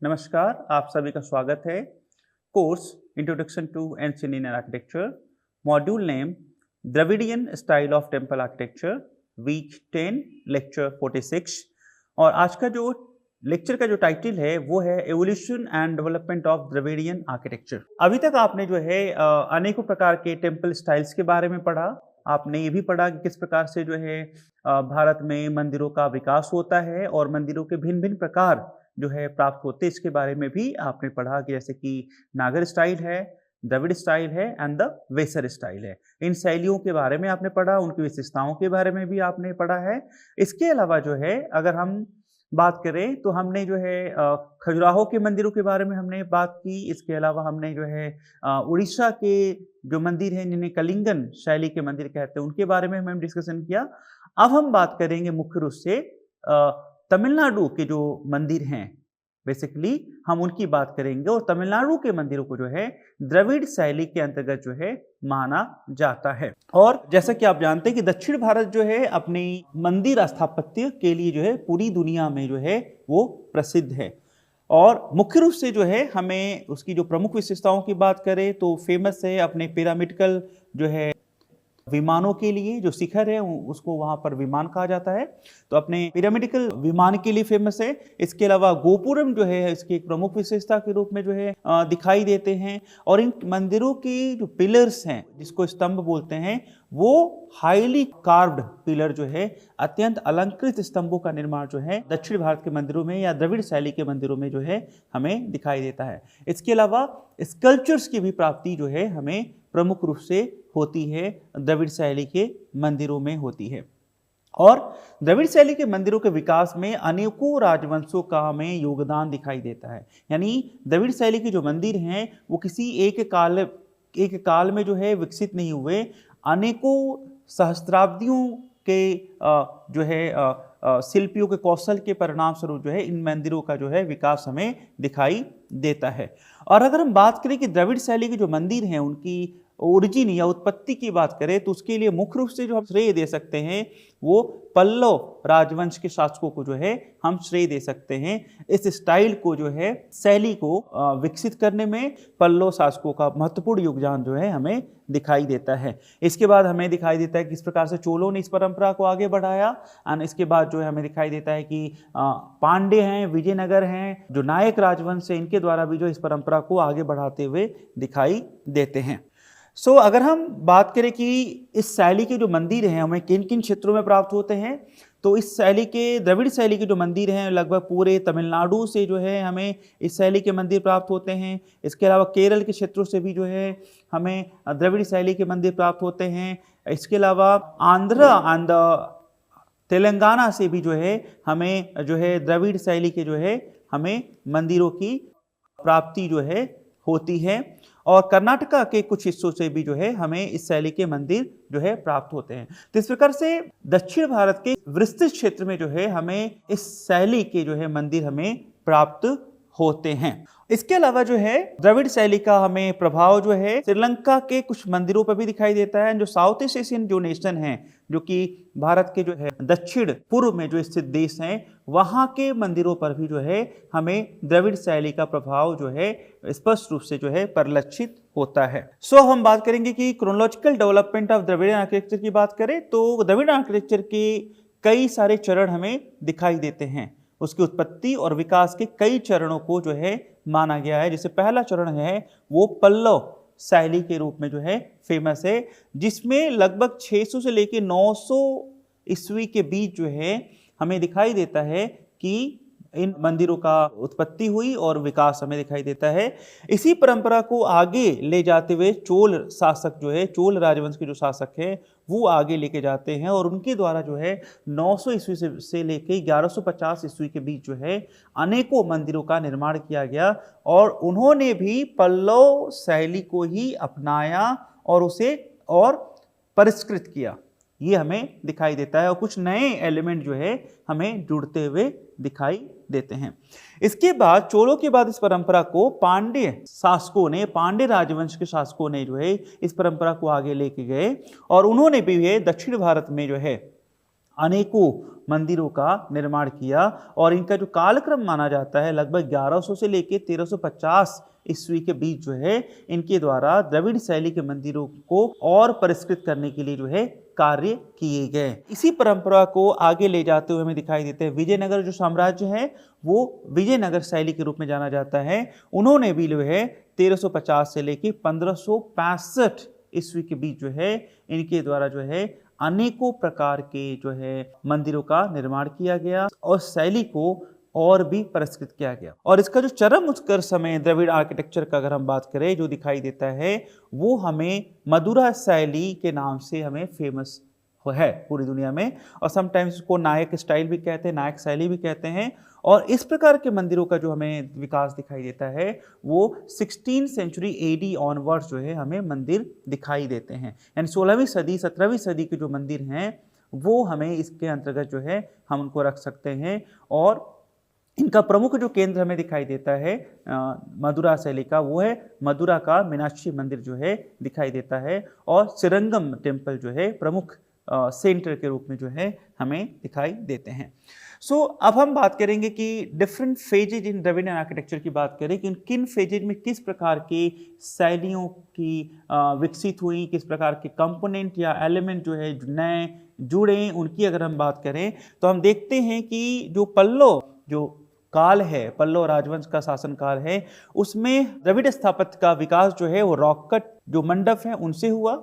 नमस्कार, आप सभी का स्वागत है। Course introduction to ancient Indian architecture, module name Dravidian style of temple architecture, week 10, lecture 46। और आज का जो लेक्चर का जो टाइटल है वो है evolution and development of Dravidian architecture. अभी तक आपने जो है अनेकों प्रकार के टेम्पल स्टाइल्स के बारे में पढ़ा। आपने ये भी पढ़ा कि किस प्रकार से जो है भारत में मंदिरों का विकास होता है और मंदिरों के भिन्न भिन्न प्रकार जो है प्राप्त होते हैं, इसके बारे में भी आपने पढ़ा कि जैसे कि नागर स्टाइल है, द्रविड़ स्टाइल है एंड द वेसर स्टाइल है। इन शैलियों के बारे में आपने पढ़ा, उनकी विशेषताओं के बारे में भी आपने पढ़ा है। इसके अलावा जो है अगर हम बात करें तो हमने जो है खजुराहो के मंदिरों के बारे में हमने बात की। इसके अलावा हमने जो है उड़ीसा के जो मंदिर हैं जिन्हें कलिंगन शैली के मंदिर कहते हैं, उनके बारे में हमने डिस्कशन किया। अब हम बात करेंगे मुख्य रूप से तमिलनाडु के जो मंदिर हैं, बेसिकली हम उनकी बात करेंगे। और तमिलनाडु के मंदिरों को जो है द्रविड़ शैली के अंतर्गत जो है माना जाता है। और जैसा कि आप जानते हैं कि दक्षिण भारत जो है अपनी मंदिर स्थापत्य के लिए जो है पूरी दुनिया में जो है वो प्रसिद्ध है। और मुख्य रूप से जो है हमें उसकी जो प्रमुख विशेषताओं की बात करें तो फेमस है अपने पिरामिडल जो है विमानों के लिए, जो शिखर है उसको वहां पर विमान कहा जाता है, तो अपने पिरामिडिकल विमान के लिए फेमस है। इसके अलावा गोपुरम जो है इसकी एक प्रमुख विशेषता के रूप में जो है दिखाई देते हैं। और इन मंदिरों की जो पिलर्स हैं जिसको स्तंभ बोलते हैं, वो हाईली कार्व्ड पिलर जो है, अत्यंत अलंकृत स्तंभों का निर्माण जो है दक्षिण भारत के मंदिरों में या द्रविड़ शैली के मंदिरों में जो है हमें दिखाई देता है। इसके अलावा स्कल्पचर्स की भी प्राप्ति जो है हमें प्रमुख रूप से होती है, द्रविड़ शैली के मंदिरों में होती है। और द्रविड़ शैली के मंदिरों के विकास में अनेकों राजवंशों का हमें योगदान दिखाई देता है। यानी द्रविड़ शैली के जो मंदिर हैं वो किसी एक काल में जो है विकसित नहीं हुए, अनेकों सहस्त्राब्दियों के जो है शिल्पियों के कौशल के परिणाम स्वरूप जो है इन मंदिरों का जो है विकास हमें दिखाई देता है। और अगर हम बात करें कि द्रविड़ शैली के जो मंदिर हैं उनकी ओरिजिन या उत्पत्ति की बात करें तो उसके लिए मुख्य रूप से जो हम श्रेय दे सकते हैं वो पल्लव राजवंश के शासकों को जो है हम श्रेय दे सकते हैं। इस स्टाइल को जो है शैली को विकसित करने में पल्लव शासकों का महत्वपूर्ण योगदान जो है हमें दिखाई देता है। इसके बाद हमें दिखाई देता है कि किस प्रकार से चोलों ने इस परंपरा को आगे बढ़ाया। और इसके बाद जो है हमें दिखाई देता है कि पांड्य हैं, विजयनगर हैं, जो नायक राजवंश है, इनके द्वारा भी जो इस परंपरा को आगे बढ़ाते हुए दिखाई देते हैं। अगर हम बात करें कि इस शैली के जो मंदिर हैं हमें किन किन क्षेत्रों में प्राप्त होते हैं, तो इस शैली के द्रविड़ शैली के जो मंदिर हैं लगभग पूरे तमिलनाडु से जो है हमें इस शैली के मंदिर प्राप्त होते हैं। इसके अलावा केरल के क्षेत्रों से भी जो है हमें द्रविड़ शैली के मंदिर प्राप्त होते हैं। इसके अलावा आंध्र एंड तेलंगाना से भी जो है हमें जो है द्रविड़ शैली के जो है हमें मंदिरों की प्राप्ति जो है होती है। और कर्नाटका के कुछ हिस्सों से भी जो है हमें इस शैली के मंदिर जो है प्राप्त होते हैं। तो इस प्रकार से दक्षिण भारत के विस्तृत क्षेत्र में जो है हमें इस शैली के जो है मंदिर हमें प्राप्त होते हैं। इसके अलावा जो है द्रविड़ शैली का हमें प्रभाव जो है श्रीलंका के कुछ मंदिरों पर भी दिखाई देता है। जो साउथ ईस्ट एशियन जो नेशन है, जो कि भारत के जो है दक्षिण पूर्व में जो स्थित देश हैं, वहां के मंदिरों पर भी जो है हमें द्रविड़ शैली का प्रभाव जो है स्पष्ट रूप से जो है परिलक्षित होता है। हम बात करेंगे कि chronological development of Dravidian architecture की बात करें तो द्रविड़ आर्किटेक्चर के कई सारे चरण हमें दिखाई देते हैं। उसकी उत्पत्ति और विकास के कई चरणों को जो है माना गया है। जैसे पहला चरण है वो पल्लव शैली के रूप में जो है फेमस है, जिसमें लगभग 600 से लेकर 900 ईस्वी के बीच जो है हमें दिखाई देता है कि इन मंदिरों का उत्पत्ति हुई और विकास हमें दिखाई देता है। इसी परंपरा को आगे ले जाते हुए चोल शासक जो है, चोल राजवंश के जो शासक हैं वो आगे लेके जाते हैं और उनके द्वारा जो है 900 ईस्वी से लेके 1150 ईस्वी के बीच जो है अनेकों मंदिरों का निर्माण किया गया। और उन्होंने भी पल्लव शैली को ही अपनाया और उसे और परिष्कृत किया, ये हमें दिखाई देता है। और कुछ नए एलिमेंट जो है हमें जुड़ते हुए दिखाई देते हैं। इसके बाद चोलों के बाद इस परंपरा को पांड्य शासकों ने, पांड्य राजवंश के शासकों ने जो है इस परंपरा को आगे लेके गए और उन्होंने भी दक्षिण भारत में जो है अनेकों मंदिरों का निर्माण किया और इनका जो कालक्रम माना जाता है लगभग 1100 से लेकर 1350 ईस्वी के बीच जो है इनके द्वारा द्रविड़ शैली के मंदिरों को और परिष्कृत करने के लिए जो है कार्य किए गए। इसी परंपरा को आगे ले जाते हुए हमें दिखाई देते हैं विजयनगर जो साम्राज्य है वो विजयनगर शैली के रूप में जाना जाता है। उन्होंने भी जो है 1350 से लेकर 1565 ईस्वी के बीच जो है इनके द्वारा जो है अनेकों प्रकार के जो है मंदिरों का निर्माण किया गया और शैली को और भी परिष्कृत किया गया। और इसका जो चरम उत्कर्ष समय द्रविड़ आर्किटेक्चर का अगर हम बात करें जो दिखाई देता है वो हमें मदुरा शैली के नाम से हमें फेमस है पूरी दुनिया में, और समटाइम्स उसको नायक स्टाइल भी कहते हैं, नायक शैली भी कहते हैं। और इस प्रकार के मंदिरों का जो हमें विकास दिखाई देता है वो 16वीं सेंचुरी एडी ऑनवर्ड्स जो है हमें मंदिर दिखाई देते हैं, यानी 16वीं सदी 17वीं सदी के जो मंदिर हैं वो हमें इसके अंतर्गत जो है हम उनको रख सकते हैं। और इनका प्रमुख जो केंद्र हमें दिखाई देता है मदुरा शैली का वो है मदुरा का मीनाक्षी मंदिर जो है दिखाई देता है, और श्रीरंगम टेम्पल जो है प्रमुख सेंटर के रूप में जो है हमें दिखाई देते हैं। अब हम बात करेंगे कि डिफरेंट फेजेज इन द्रविडियन आर्किटेक्चर की बात करें कि किन फेजेज में किस प्रकार की शैलियों की विकसित हुई, किस प्रकार के कंपोनेंट या एलिमेंट जो है नए जुड़े, उनकी अगर हम बात करें तो हम देखते हैं कि जो पल्लव जो काल है, पल्लव राजवंश का शासन काल है, उसमें द्रविड़ स्थापत्य का विकास जो है वो रॉक कट जो मंडप है उनसे हुआ।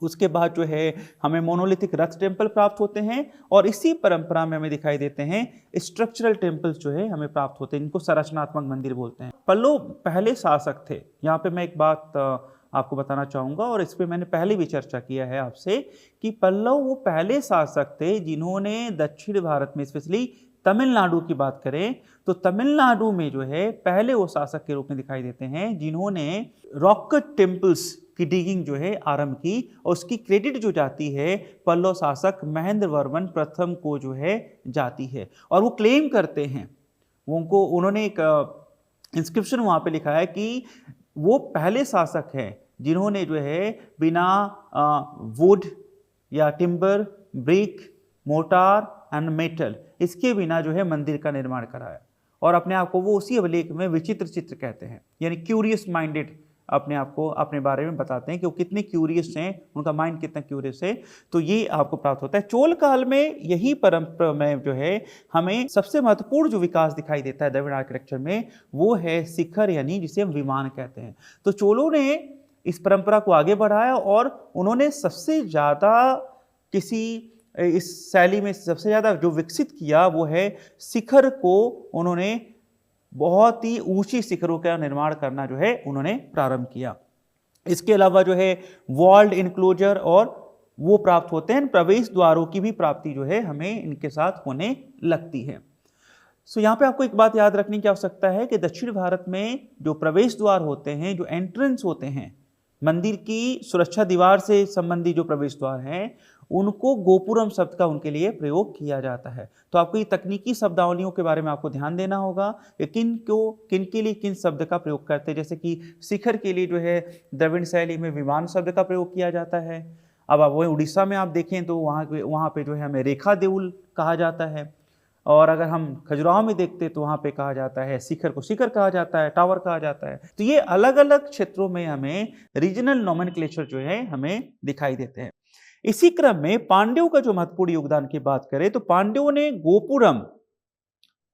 उसके बाद जो है हमें मोनोलिथिक रथ टेम्पल प्राप्त होते हैं, और इसी परंपरा में हमें दिखाई देते हैं स्ट्रक्चरल टेम्पल्स जो है हमें प्राप्त होते हैं, इनको संरचनात्मक मंदिर बोलते हैं। पल्लव पहले शासक थे। यहाँ पे मैं एक बात आपको बताना चाहूँगा और इस पर मैंने पहले भी चर्चा किया है आपसे कि पल्लव वो पहले शासक थे जिन्होंने दक्षिण भारत में स्पेशली तमिलनाडु की बात करें तो तमिलनाडु में जो है पहले वो शासक के रूप में दिखाई देते हैं जिन्होंने रॉक कट टेम्पल्स की डिगिंग जो है आरंभ की, और उसकी क्रेडिट जो जाती है पल्लव शासक महेंद्र वर्मन प्रथम को जो है जाती है। और वो क्लेम करते हैं, उन्होंने एक इंस्क्रिप्शन वहाँ पे लिखा है कि वो पहले शासक हैं जिन्होंने जो है बिना वुड या timber, brick, motor and metal इसके बिना जो है मंदिर का निर्माण कराया। और अपने आप को वो उसी अभिलेख में विचित्र चित्र कहते हैं, यानी क्यूरियस माइंडेड अपने आप को अपने बारे में बताते हैं कि वो कितने क्यूरियस हैं, उनका माइंड कितना क्यूरियस है। तो ये आपको प्राप्त होता है। चोल काल में यही परंपरा में जो है हमें सबसे महत्वपूर्ण जो विकास दिखाई देता है द्रविड़ आर्किटेक्चर में वो है शिखर, यानी जिसे हम विमान कहते हैं। तो चोलों ने इस परंपरा को आगे बढ़ाया और उन्होंने सबसे ज़्यादा इस शैली में सबसे ज़्यादा जो विकसित किया वो है शिखर को। उन्होंने बहुत ही ऊंची शिखरों का निर्माण करना जो है उन्होंने प्रारंभ किया। इसके अलावा जो है वॉल्ड इनक्लोजर और वो प्राप्त होते हैं, प्रवेश द्वारों की भी प्राप्ति जो है हमें इनके साथ होने लगती है। यहाँ पे आपको एक बात याद रखने की आवश्यकता है कि दक्षिण भारत में जो प्रवेश द्वार होते हैं, जो एंट्रेंस होते हैं, मंदिर की सुरक्षा दीवार से संबंधी जो प्रवेश द्वार हैं उनको गोपुरम शब्द का उनके लिए प्रयोग किया जाता है। तो आपको ये तकनीकी शब्दावलियों के बारे में आपको ध्यान देना होगा कि किन के लिए किन शब्द का प्रयोग करते हैं। जैसे कि शिखर के लिए जो है द्रविड़ शैली में विमान शब्द का प्रयोग किया जाता है। अब आप वही उड़ीसा में आप देखें तो वहाँ पे जो है हमें रेखा देउल कहा जाता है, और अगर हम खजुराहो में देखते तो वहाँ पे कहा जाता है शिखर को शिखर कहा जाता है, टावर कहा जाता है। तो ये अलग अलग क्षेत्रों में हमें रीजनल नोमेनक्लेचर जो है हमें दिखाई देते हैं। इसी क्रम में पांड्यों का जो महत्वपूर्ण योगदान की बात करें तो पांड्यों ने गोपुरम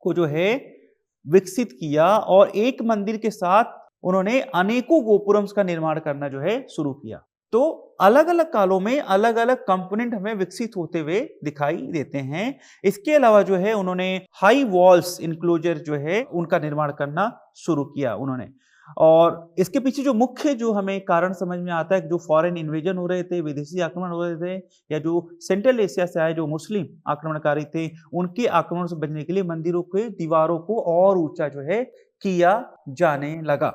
को जो है विकसित किया और एक मंदिर के साथ उन्होंने अनेकों गोपुरम्स का निर्माण करना जो है शुरू किया। तो अलग अलग कालों में अलग अलग कंपोनेंट हमें विकसित होते हुए दिखाई देते हैं। इसके अलावा जो है उन्होंने हाई वॉल्स इनक्लोजर जो है उनका निर्माण करना शुरू किया उन्होंने। और इसके पीछे जो मुख्य जो हमें कारण समझ में आता है, जो फॉरेन इन्वेजन हो रहे थे, विदेशी आक्रमण हो रहे थे, या जो सेंट्रल एशिया से आए जो मुस्लिम आक्रमणकारी थे, उनके आक्रमण से बचने के लिए मंदिरों के दीवारों को और ऊंचा जो है किया जाने लगा।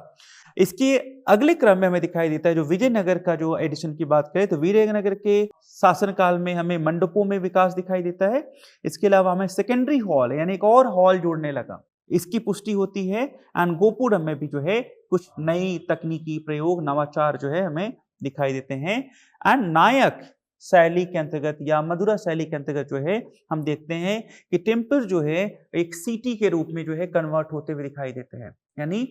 इसके अगले क्रम में हमें दिखाई देता है जो विजयनगर का जो एडिशन की बात करें तो विजयनगर के शासनकाल में हमें मंडपों में विकास दिखाई देता है। इसके अलावा हमें सेकेंडरी हॉल यानी एक और हॉल जोड़ने लगा, इसकी पुष्टि होती है। एंड गोपुरम में भी जो है कुछ नई तकनीकी प्रयोग नवाचार जो है हमें दिखाई देते हैं। एंड नायक शैली के अंतर्गत या मधुरा शैली के अंतर्गत जो है हम देखते हैं कि टेम्पल जो है एक सिटी के रूप में जो है कन्वर्ट होते हुए दिखाई देते हैं। यानी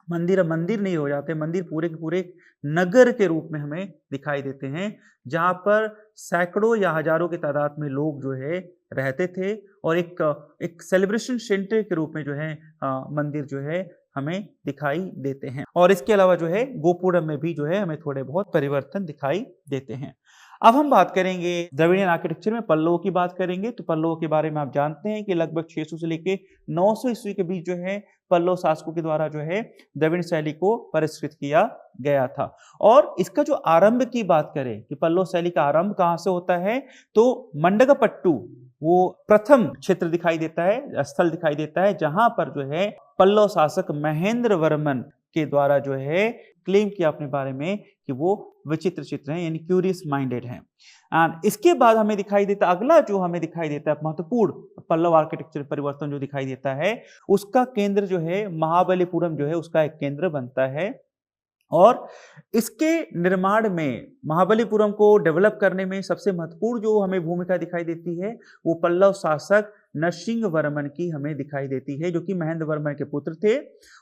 मंदिर अब मंदिर नहीं हो जाते, मंदिर पूरे के पूरे नगर के रूप में हमें दिखाई देते हैं, जहाँ पर सैकड़ों या हजारों की तादाद में लोग जो है रहते थे और एक सेलिब्रेशन सेंटर के रूप में जो है मंदिर जो है हमें दिखाई देते हैं। और इसके अलावा जो है गोपुरम में भी जो है हमें थोड़े बहुत परिवर्तन दिखाई देते हैं। अब हम बात करेंगे द्रविडियन आर्किटेक्चर में पल्लवों की बात करेंगे। तो पल्लवों के बारे में आप जानते हैं कि लगभग 600 से लेके 900 ईस्वी के बीच जो है पल्लव शासकों के द्वारा जो है द्रविड़ शैली को परिष्कृत किया गया था। और इसका जो आरंभ की बात करें कि पल्लव शैली का आरंभ कहाँ से होता है, तो मंडगपट्टू वो प्रथम क्षेत्र दिखाई देता है, स्थल दिखाई देता है, जहां पर जो है पल्लव शासक महेंद्र वर्मन के द्वारा जो है क्लेम किया अपने बारे में कि वो विचित्र चित्र हैं, यानी क्यूरियस माइंडेड हैं। एंड इसके बाद हमें दिखाई देता अगला जो हमें दिखाई देता है महत्वपूर्ण पल्लव आर्किटेक्चर परिवर्तन जो दिखाई देता है, उसका केंद्र जो है महाबलीपुरम जो है उसका एक केंद्र बनता है। और इसके निर्माण में महाबलीपुरम को डेवलप करने में सबसे महत्वपूर्ण जो हमें भूमिका दिखाई देती है वो पल्लव शासक नरसिंह वर्मन की हमें दिखाई देती है, जो कि महेंद्र वर्मन के पुत्र थे।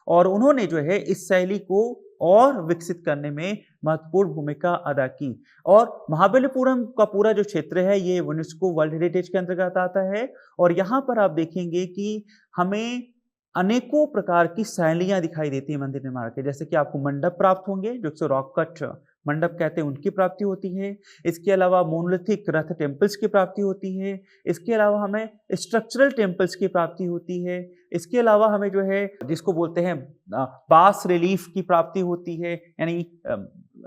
और उन्होंने जो है इस शैली को और विकसित करने में महत्वपूर्ण भूमिका अदा की। और महाबलीपुरम का पूरा जो क्षेत्र है ये यूनेस्को वर्ल्ड हेरिटेज के अंतर्गत आता है। और यहाँ पर आप देखेंगे कि हमें अनेकों प्रकार की शैलियां दिखाई देती है मंदिर निर्माण के, जैसे कि आपको मंडप प्राप्त होंगे जो कि रॉक कट मंडप कहते हैं, उनकी प्राप्ति होती है। इसके अलावा मोनोलिथिक रथ टेम्पल्स की प्राप्ति होती है। इसके अलावा हमें स्ट्रक्चरल टेम्पल्स की प्राप्ति होती है। इसके अलावा हमें जो है जिसको बोलते हैं बास रिलीफ की प्राप्ति होती है, यानी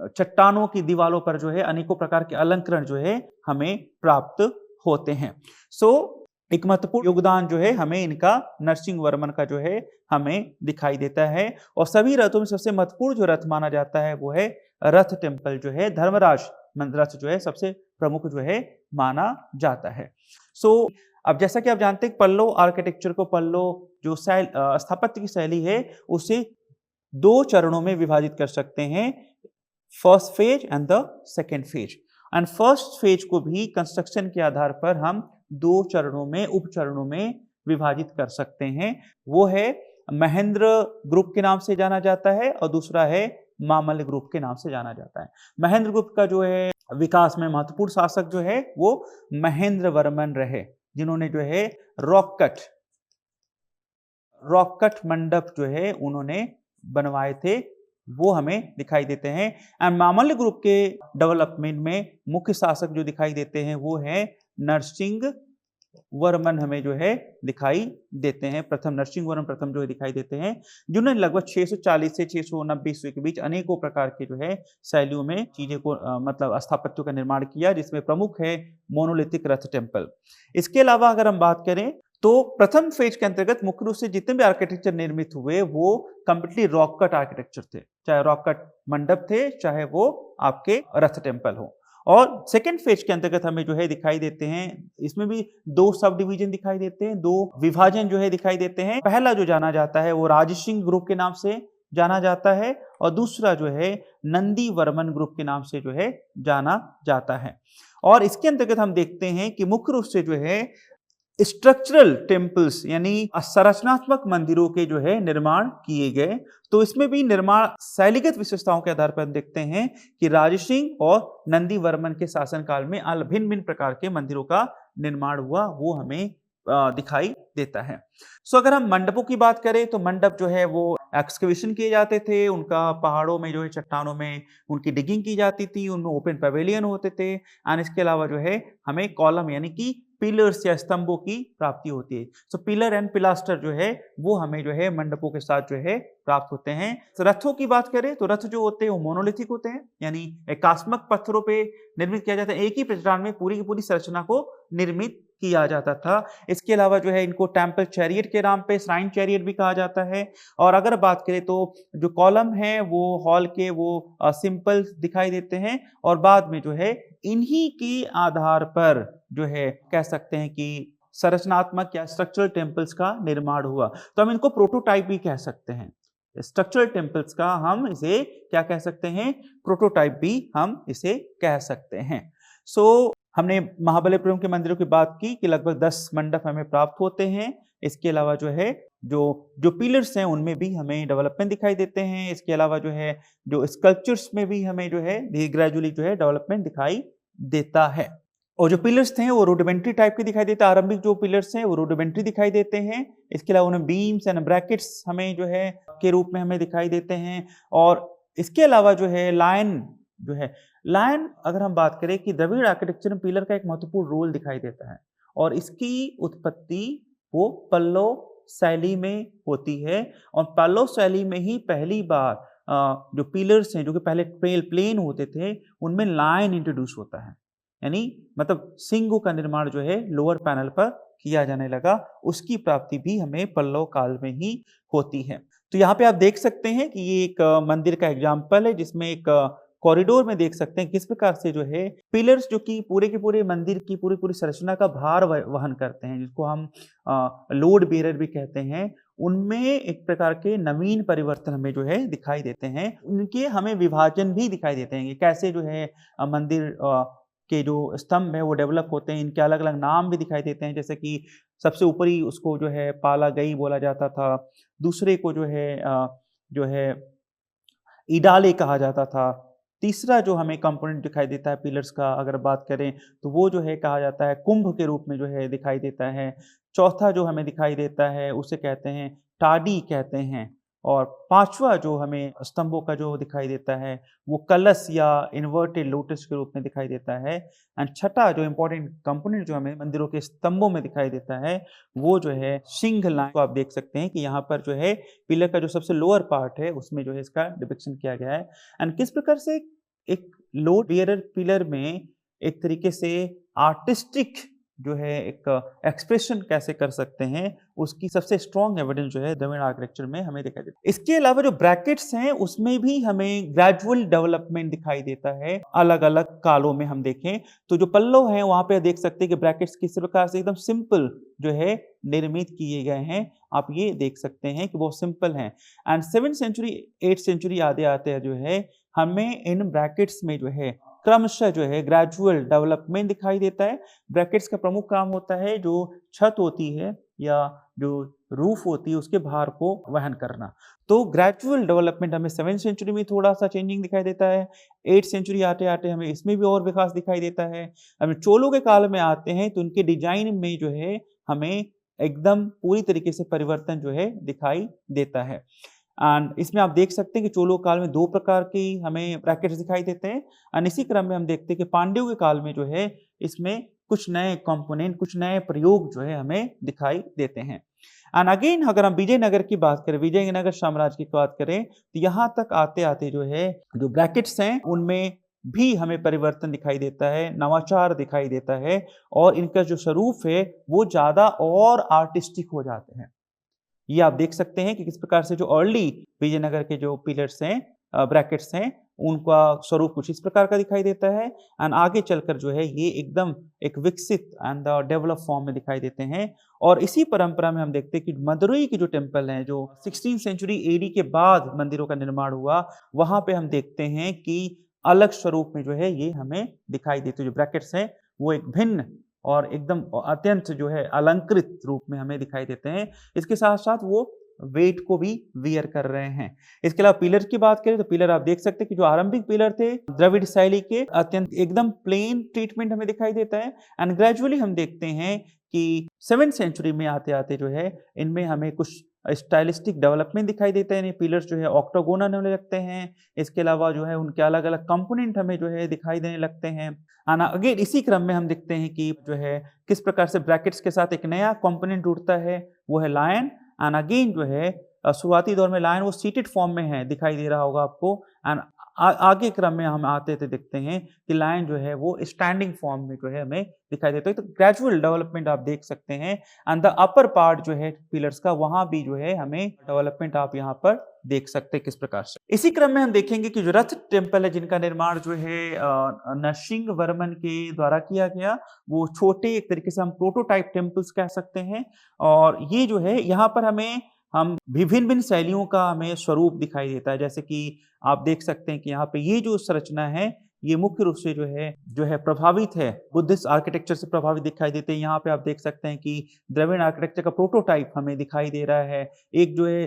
चट्टानों की दीवारों पर जो है अनेकों प्रकार के अलंकरण जो है हमें प्राप्त होते हैं। एक महत्वपूर्ण योगदान जो है हमें इनका नरसिंह वर्मन का जो है हमें दिखाई देता है। और सभी रथों में सबसे महत्वपूर्ण जो रथ माना जाता है वो है रथ टेम्पल जो है धर्मराज रथ जो है सबसे प्रमुख जो है माना जाता है। अब जैसा कि आप जानते हैं पल्लव आर्किटेक्चर को पल्लव जो स्थापत्य की शैली है उसे 2 चरणों में विभाजित कर सकते हैं, first phase and the second phase. And first phase को भी कंस्ट्रक्शन के आधार पर हम 2 चरणों में उप चरणों में विभाजित कर सकते हैं। वो है महेंद्र ग्रुप के नाम से जाना जाता है और दूसरा है मामल्ल ग्रुप के नाम से जाना जाता है। महेंद्र ग्रुप का जो है विकास में महत्वपूर्ण शासक जो है वो महेंद्र वर्मन रहे, जिन्होंने जो है रॉक कट मंडप जो है उन्होंने बनवाए थे, वो हमें दिखाई देते हैं। एंड मामल्ल ग्रुप के डेवलपमेंट में मुख्य शासक जो दिखाई देते हैं वो है नरसिंह वर्मन हमें जो है दिखाई देते हैं। प्रथम नरसिंह वर्मन प्रथम जो है दिखाई देते हैं, जिन्होंने लगभग 640 से 690 ईस्वी के बीच अनेकों प्रकार के जो है शैलियों में चीजें को मतलब स्थापत्यों का निर्माण किया, जिसमें प्रमुख है मोनोलिथिक रथ टेम्पल। इसके अलावा अगर हम बात करें तो प्रथम फेज के अंतर्गत मुख्य रूप से जितने भी आर्किटेक्चर निर्मित हुए वो कंप्लीटली रॉक कट आर्किटेक्चर थे, चाहे रॉक कट मंडप थे चाहे वो आपके रथ टेम्पल हो। और सेकेंड फेज के अंतर्गत हमें जो है दिखाई देते हैं, इसमें भी 2 सब डिवीजन दिखाई देते हैं, 2 विभाजन जो है दिखाई देते हैं। पहला जो जाना जाता है वो राजसिंह ग्रुप के नाम से जाना जाता है और दूसरा जो है नंदी वर्मन ग्रुप के नाम से जो है जाना जाता है। और इसके अंतर्गत हम देखते हैं कि मुख्य रूप से जो है स्ट्रक्चरल टेम्पल्स यानी संरचनात्मक मंदिरों के जो है निर्माण किए गए। तो इसमें भी निर्माण शैलीगत विशेषताओं के आधार पर हम देखते हैं कि राजसिंह और नंदी वर्मन के शासनकाल में भिन्न भिन्न प्रकार के मंदिरों का निर्माण हुआ, वो हमें दिखाई देता है। अगर हम मंडपों की बात करें तो मंडप जो है वो एक्सकवेशन किए जाते थे, उनका पहाड़ों में जो है चट्टानों में उनकी डिगिंग की जाती थी, उनमें ओपन पवेलियन होते थे। एंड इसके अलावा जो है हमें कॉलम यानी कि पिलर्स या स्तंभों की प्राप्ति होती है। पिलर एंड पिलास्टर जो है वो हमें जो है मंडपों के साथ जो है प्राप्त होते हैं। रथों की बात करें तो रथ जो होते हैं वो मोनोलिथिक होते हैं, यानी एकास्मक पत्थरों पे निर्मित किया जाता है, एक ही प्रतिष्ठान में पूरी की पूरी संरचना को निर्मित किया जाता था। इसके अलावा जो है इनको टेम्पल चैरियट के नाम पे श्राइन चैरियट भी कहा जाता है। और अगर बात करें तो जो कॉलम है वो हॉल के वो सिंपल दिखाई देते हैं और बाद में जो है इन्हीं के आधार पर जो है कह सकते हैं कि संरचनात्मक या स्ट्रक्चरल टेम्पल्स का निर्माण हुआ। तो हम इनको प्रोटोटाइप भी कह सकते हैं। स्ट्रक्चरल टेम्पल्स का हम इसे क्या कह सकते हैं, प्रोटोटाइप भी हम इसे कह सकते हैं। हमने महाबलीपुरम के मंदिरों की बात की कि लगभग 10 मंडप हमें प्राप्त होते हैं। इसके अलावा जो है जो पिलर्स हैं उनमें भी हमें डेवलपमेंट दिखाई देते हैं। इसके अलावा जो है जो स्कल्पचर्स में भी हमें जो है ग्रेजुअली जो है डेवलपमेंट दिखाई देता है। और जो पिलर्स थे वो रूडिमेंट्री टाइप के दिखाई देते हैं। आरंभिक जो पिलर्स हैं वो रूडिमेंट्री दिखाई देते हैं। इसके अलावा उन्हें बीम्स एंड ब्रैकेट्स हमें जो है के रूप में हमें दिखाई देते हैं। और इसके अलावा जो है लायन अगर हम बात करें कि द्रविड़ आर्किटेक्चर में पिलर का एक महत्वपूर्ण रोल दिखाई देता है और इसकी उत्पत्ति वो पल्लव शैली में होती है। और पल्लव शैली में ही पहली बार जो पिलर्स हैं जो कि पहले प्लेन होते थे उनमें लायन इंट्रोड्यूस होता है, यानी मतलब सिंगों का निर्माण जो है लोअर पैनल पर किया जाने लगा। उसकी प्राप्ति भी हमें पल्लव काल में ही होती है। तो यहाँ पे आप देख सकते हैं कि ये एक मंदिर का एग्जाम्पल है जिसमें एक कॉरिडोर में देख सकते हैं किस प्रकार से जो है पिलर्स जो कि पूरे के पूरे मंदिर की पूरी संरचना का भार वहन करते हैं, जिसको हम लोड बेरर भी कहते हैं, उनमें एक प्रकार के नवीन परिवर्तन हमें जो है दिखाई देते हैं। उनके हमें विभाजन भी दिखाई देते हैं कि कैसे जो है मंदिर के जो स्तंभ है वो डेवलप होते हैं। इनके अलग अलग नाम भी दिखाई देते हैं, जैसे कि सबसे ऊपरी उसको जो है पाला गई बोला जाता था, दूसरे को जो है इडाले कहा जाता था, तीसरा जो हमें कंपोनेंट दिखाई देता है पिलर्स का अगर बात करें तो वो जो है कहा जाता है कुंभ के रूप में जो है दिखाई देता है। चौथा जो हमें दिखाई देता है उसे कहते हैं टाडी कहते हैं। और पांचवा जो हमें स्तंभों का जो दिखाई देता है वो कलश या इन्वर्टेड लोटस के रूप में दिखाई देता है। एंड छठा जो इंपॉर्टेंट कंपोनेंट जो हमें मंदिरों के स्तंभों में दिखाई देता है वो जो है सिंह लाइन। तो आप देख सकते हैं कि यहाँ पर जो है पिलर का जो सबसे लोअर पार्ट है उसमें जो है इसका डिपिक्शन किया गया है। एंड किस प्रकार से एक लोड बेयरर पिलर में एक तरीके से आर्टिस्टिक जो है एक एक्सप्रेशन कैसे कर सकते हैं उसकी सबसे स्ट्रॉन्ग एविडेंस जो है द्रविड़ आर्किटेक्चर में हमें दिखाई देता है। इसके अलावा जो ब्रैकेट्स हैं उसमें भी हमें ग्रेजुअल डेवलपमेंट दिखाई देता है। अलग अलग कालों में हम देखें तो जो पल्लव हैं वहां पे देख सकते हैं कि ब्रैकेट्स किस प्रकार से एकदम सिंपल जो है निर्मित किए गए हैं। आप ये देख सकते हैं कि वो सिंपल हैं। And 7th century 8th century आते आते जो है हमें इन ब्रैकेट्स में जो है क्रमशः जो है ग्रेजुअल डेवलपमेंट दिखाई देता है। ब्रैकेट्स का प्रमुख काम होता है जो छत होती है या जो रूफ होती है उसके भार को वहन करना। तो ग्रेजुअल डेवलपमेंट हमें 7th सेंचुरी में थोड़ा सा चेंजिंग दिखाई देता है। 8th सेंचुरी आते आते हमें इसमें भी और विकास दिखाई देता है। हम चोलों के काल में आते हैं तो उनके डिजाइन में जो है हमें एकदम पूरी तरीके से परिवर्तन जो है दिखाई देता है। एंड इसमें आप देख सकते हैं कि चोलों काल में 2 प्रकार की हमें ब्रैकेट्स दिखाई देते हैं। एंड इसी क्रम में हम देखते हैं कि पांड्यों के काल में जो है इसमें कुछ नए कंपोनेंट कुछ नए प्रयोग जो है हमें दिखाई देते हैं। एंड अगेन अगर हम विजयनगर की बात करें, विजयनगर साम्राज्य की बात करें तो यहाँ तक आते आते जो है जो ब्रैकेट्स हैं उनमें भी हमें परिवर्तन दिखाई देता है, नवाचार दिखाई देता है और इनका जो स्वरूप है वो ज्यादा और आर्टिस्टिक हो जाते हैं। ये आप देख सकते हैं कि किस प्रकार से जो अर्ली विजयनगर के जो पिलर्स हैं ब्रैकेट्स हैं उनका स्वरूप कुछ इस प्रकार का दिखाई देता है। एंड आगे चलकर जो है ये एकदम एक विकसित एंड डेवलप फॉर्म में दिखाई देते हैं। और इसी परंपरा में हम देखते हैं कि मदुरई के जो टेम्पल हैं जो 16th सेंचुरी एडी के बाद मंदिरों का निर्माण हुआ वहां पे हम देखते हैं कि अलग स्वरूप में जो है ये हमें दिखाई देते जो ब्रैकेट्स हैं वो एक भिन्न और एकदम अत्यंत जो है अलंकृत रूप में हमें दिखाई देते हैं। इसके साथ साथ वो वेट को भी वियर कर रहे हैं। इसके अलावा पिलर की बात करें तो पिलर आप देख सकते हैं कि जो आरंभिक पिलर थे द्रविड़ शैली के अत्यंत एकदम प्लेन ट्रीटमेंट हमें दिखाई देता है। एंड ग्रेजुअली हम देखते हैं कि 7th सेंचुरी में आते आते जो है इनमें हमें कुछ स्टाइलिस्टिक डेवलपमेंट दिखाई देता है। पिलर्स जो है ऑक्टागोनल होने लगते हैं। इसके अलावा जो है उनके अलग अलग कंपोनेंट हमें जो है दिखाई देने लगते हैं। अगेन इसी क्रम में हम देखते हैं कि जो है किस प्रकार से ब्रैकेट्स के साथ एक नया कंपोनेंट जुड़ता है वो है लायन। एंड अगेन जो है शुरुआती दौर में लायन वो सीटेड फॉर्म में है दिखाई दे रहा होगा आपको। एंड आगे क्रम में हम आते थे देखते हैं कि लायन जो है वो स्टैंडिंग फॉर्म में जो है हमें दिखाई देता है। तो ग्रेजुअल डेवलपमेंट आप देख सकते हैं। एंड द अपर पार्ट जो है पिलर्स का वहां भी जो है हमें डेवलपमेंट आप यहाँ पर देख सकते हैं किस प्रकार से। इसी क्रम में हम देखेंगे कि जो रथ टेम्पल है जिनका निर्माण जो है नरसिंह वर्मन के द्वारा किया गया वो छोटे एक तरीके से हम प्रोटोटाइप टेम्पल्स कह सकते हैं। और ये जो है यहाँ पर हम विभिन्न शैलियों का हमें स्वरूप दिखाई देता है। जैसे कि आप देख सकते हैं कि यहाँ पे ये जो संरचना है ये मुख्य रूप से जो है प्रभावित है, बुद्धिस्ट आर्किटेक्चर से प्रभावित दिखाई देते हैं। यहाँ पे आप देख सकते हैं कि द्रविड़ आर्किटेक्चर का प्रोटोटाइप हमें दिखाई दे रहा है। एक जो है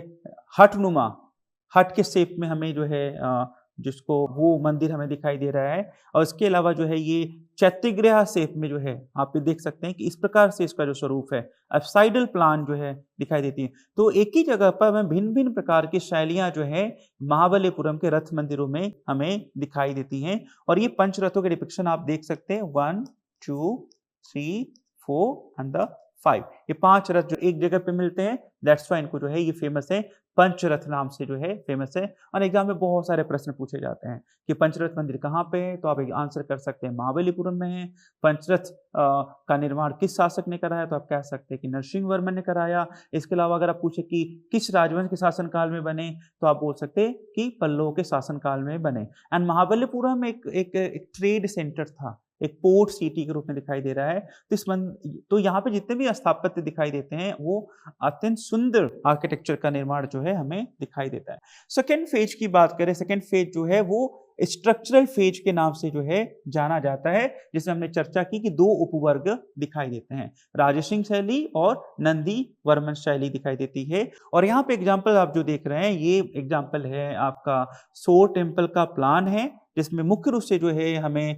हटनुमा, हट के शेप में हमें जो है जिसको वो मंदिर हमें दिखाई दे रहा है, और इसके अलावा जो है ये चैत्यगृह शेप में जो है आप ये देख सकते हैं कि इस प्रकार से इसका जो स्वरूप है, अपसाइडल प्लान जो है दिखाई देती है। तो एक ही जगह पर हमें भिन्न-भिन्न प्रकार की शैलियाँ जो है महाबलीपुरम के रथ मंदिरों में हमें दिखाई देती हैं, और ये पंचरथों के डिपिक्शन आप देख सकते हैं 1, 2, 3, 4 एंड द 5। ये 5 रथ जो एक जगह पे मिलते हैं, दैट्स व्हाई इनको जो है ये फेमस है, पंचरथ नाम से जो है फेमस है। और एग्जाम में बहुत सारे प्रश्न पूछे जाते हैं कि पंचरथ मंदिर कहाँ पे है, तो आप एक आंसर कर सकते हैं महाबलीपुरम में है। पंचरथ का निर्माण किस शासक ने कराया, तो आप कह सकते हैं कि नरसिंह वर्मन ने कराया। इसके अलावा अगर आप पूछे कि किस राजवंश के शासनकाल में बने, तो आप बोल सकते हैं कि पल्लवों के शासनकाल में बने। एंड महाबलीपुरम एक ट्रेड सेंटर था, एक पोर्ट सिटी के रूप में दिखाई दे रहा है। तो यहाँ पे जितने भी स्थापत्य दिखाई देते हैं वो अत्यंत सुंदर आर्किटेक्चर का निर्माण जो है हमें दिखाई देता है। सेकेंड फेज की बात करें, सेकेंड फेज जो है वो स्ट्रक्चरल फेज के नाम से जो है जाना जाता है, जिसमें हमने चर्चा की कि 2 उपवर्ग दिखाई देते हैं, राजसिंह शैली और नंदी वर्मन शैली दिखाई देती है। और यहाँ पे एग्जाम्पल आप जो देख रहे हैं, ये एग्जाम्पल है आपका सोर टेम्पल का प्लान है, जिसमें मुख्य रूप से जो है हमें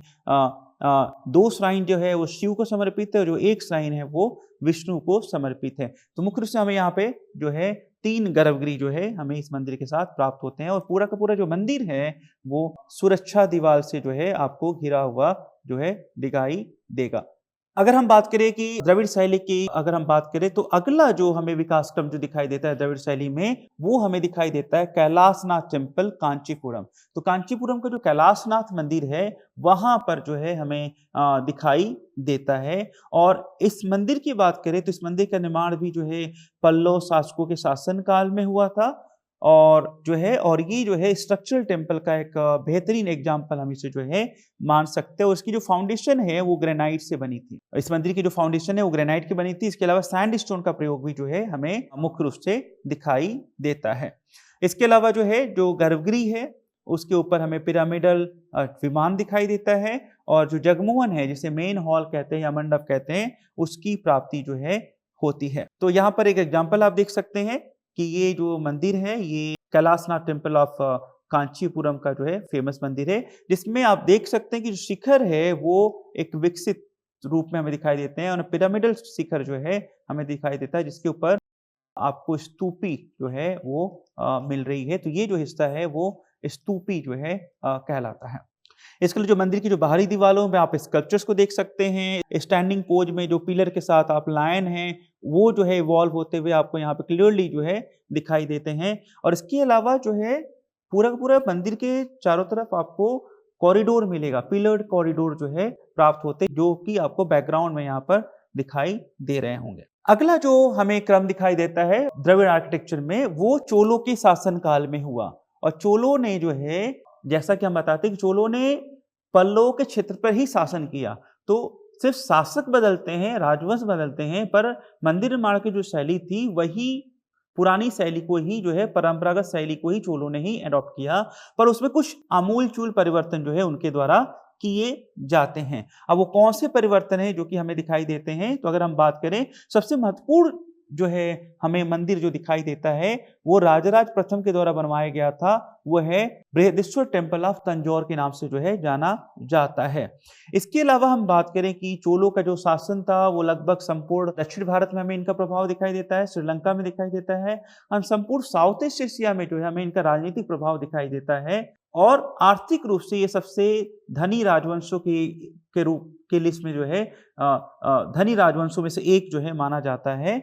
2 श्राइन जो है वो शिव को समर्पित है, और जो 1 श्राइन है वो विष्णु को समर्पित है। तो मुख्य रूप से हमें यहाँ पे जो है 3 गर्भगृह जो है हमें इस मंदिर के साथ प्राप्त होते हैं, और पूरा का पूरा जो मंदिर है वो सुरक्षा दीवार से जो है आपको घिरा हुआ जो है दिखाई देगा। अगर हम बात करें कि द्रविड़ शैली की अगर हम बात करें, तो अगला जो हमें विकास क्रम जो दिखाई देता है द्रविड़ शैली में, वो हमें दिखाई देता है कैलाशनाथ टेम्पल कांचीपुरम। तो कांचीपुरम का जो कैलाशनाथ मंदिर है वहां पर जो है हमें दिखाई देता है। और इस मंदिर की बात करें तो इस मंदिर का निर्माण भी जो है पल्लव शासकों के शासनकाल में हुआ था, और ये जो है स्ट्रक्चरल टेम्पल का एक बेहतरीन एग्जाम्पल हम इसे जो है मान सकते हैं। और इसकी जो फाउंडेशन है वो ग्रेनाइट से बनी थी, इस मंदिर की जो फाउंडेशन है वो ग्रेनाइट की बनी थी। इसके अलावा सैंडस्टोन का प्रयोग भी जो है हमें मुख्य रूप से दिखाई देता है। इसके अलावा जो है जो गर्भगृह है उसके ऊपर हमें पिरामिडल विमान दिखाई देता है, और जो जगमोहन है जिसे मेन हॉल कहते हैं या मंडप कहते हैं, उसकी प्राप्ति जो है होती है। तो यहाँ पर एक एग्जाम्पल आप देख सकते हैं कि ये जो मंदिर है ये कैलाशनाथ टेम्पल ऑफ कांचीपुरम का जो है फेमस मंदिर है, जिसमें आप देख सकते हैं कि जो शिखर है वो एक विकसित रूप में हमें दिखाई देते हैं, और पिरामिडल शिखर जो है हमें दिखाई देता है, जिसके ऊपर आपको स्तूपी जो है वो मिल रही है। तो ये जो हिस्सा है वो स्तूपी जो है कहलाता है। इसके लिए जो मंदिर की जो बाहरी दीवारों में आप स्कल्पचर्स को देख सकते हैं, स्टैंडिंग पोज में जो पिलर के साथ आप लायन हैं वो जो है इवॉल्व होते हुए आपको यहाँ पे क्लियरली जो है दिखाई देते हैं। और इसके अलावा जो है पूरा का पूरा मंदिर के चारों तरफ आपको कॉरिडोर मिलेगा, पिलर्ड कॉरिडोर जो है प्राप्त होते, जो कि आपको बैकग्राउंड में यहाँ पर दिखाई दे रहे होंगे। अगला जो हमें क्रम दिखाई देता है द्रविड़ आर्किटेक्चर में, वो चोलों के शासनकाल में हुआ। और चोलों ने जो है, जैसा कि हम बताते हैं कि चोलों ने पल्लवों के क्षेत्र पर ही शासन किया, तो सिर्फ शासक बदलते हैं, राजवंश बदलते हैं, पर मंदिर निर्माण की जो शैली थी वही पुरानी शैली को ही जो है, परंपरागत शैली को ही चोलों ने ही अडॉप्ट किया, पर उसमें कुछ आमूल-चूल परिवर्तन जो है उनके द्वारा किए जाते हैं। अब वो कौन से परिवर्तन है जो कि हमें दिखाई देते हैं, तो अगर हम बात करें, सबसे महत्वपूर्ण जो है हमें मंदिर जो दिखाई देता है वो राजराज प्रथम के द्वारा बनवाया गया था, वो है बृहदेश्वर टेम्पल ऑफ तंजौर के नाम से जो है जाना जाता है। इसके अलावा हम बात करें कि चोलों का जो शासन था वो लगभग संपूर्ण दक्षिण भारत में हमें इनका प्रभाव दिखाई देता है, श्रीलंका में दिखाई देता है, हम संपूर्ण साउथ ईस्ट एशिया में जो है हमें इनका राजनीतिक प्रभाव दिखाई देता है, और आर्थिक रूप से ये सबसे धनी राजवंशों के रूप के लिस्ट में जो है धनी राजवंशों में से एक जो है माना जाता है।